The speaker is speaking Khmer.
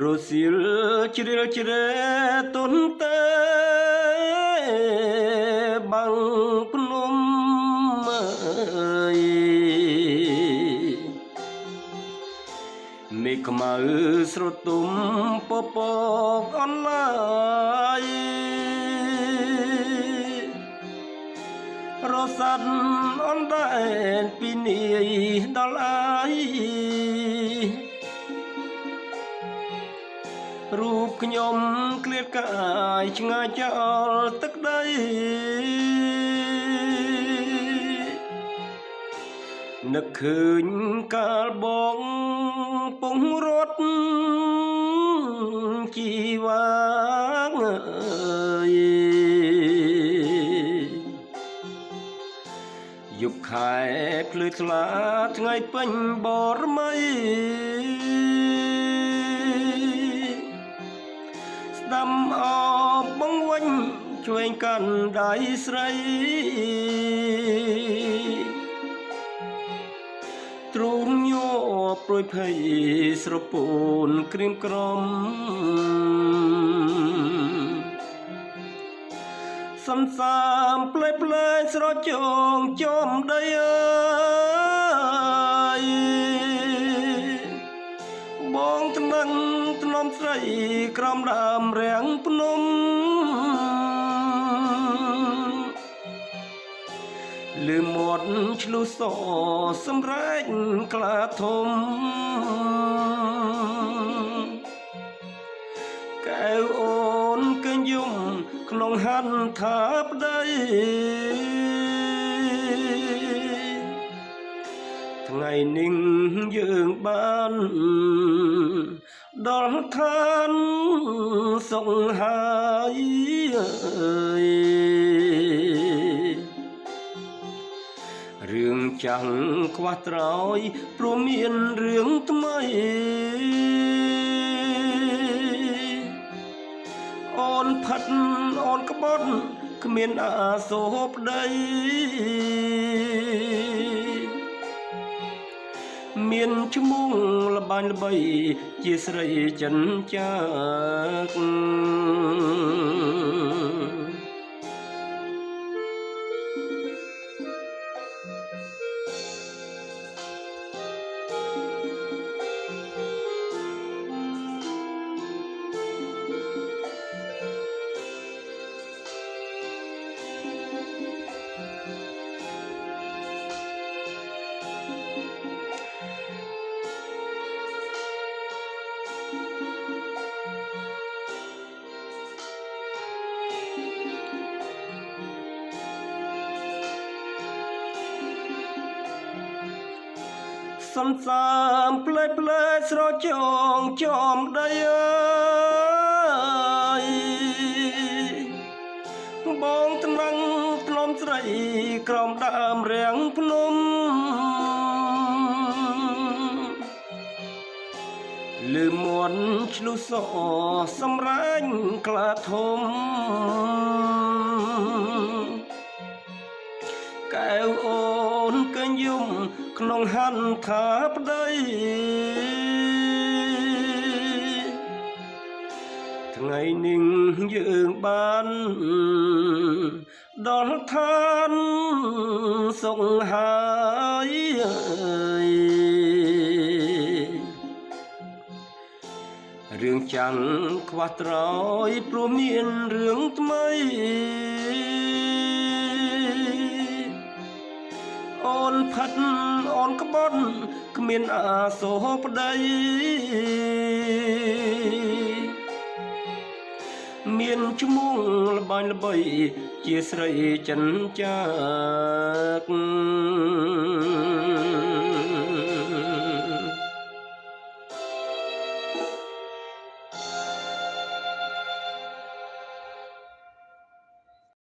រសៀលជ្រៀលជ្រែទុនតែបាំងភ្នំអើយមេឃខ្មៅស្រទុំពពកអនឡាយរសាត់អនដែនពីនាយដល់អាយរូបខ្ញុំក្លៀតកាយឆ្ងាយចោលទឹកដីនឹកឃើញកាលបងពងរត់ជីវាងអើយយប់ខែភ្លឺថ្លាថ្ងៃពេញបរមីស្ដាំអបបងវិញឆ្វេងកាន់ដៃស្រីទ្រូងញ័រព្រួយភ័យស្រពូនក្រៀមក្រំសំសាមផ្លេផ្លែស្រជងចំដីអើយបងថ្នឹងថ្នមស្រីក្រំដើមរាំងភ្នំលឺមាត់ឆ្លុះសសម្រែកក្លាធំកែវអូនកញ្យំក្នុងហន្តាប្តីថ្ងៃនេះយើងបានដល់ឋានសុខហើយអើយរឿងចាំងខ្វះត្រោយព្រមមានរឿងថ្មីអូនផាត់អូនក្បត់គ្មានអាសូរប្តីមានឈ្មោះល្បាញល្បីជាស្រីចិនចាកសំសាមផ្លែផ្លែស្រជងចំដីអើយបងថ្នឹងថ្នមស្រីក្រំដើមរាំងភ្នំលឺមាត់ឆ្លុះសសម្រែងក្លាធំកែវអូនកញ្យំក្នុងហន្តាប្តីថ្ងៃនេះយើងបានដល់ឋានសុខហើយអើយរឿងចាំងខ្វះត្រោយព្រោះមានរឿងថ្មីអូនផាត់អូនក្បត់គ្មានអាសូរប្តីមានឈ្មោះល្បាញល្បីជាស្រីចិនចាក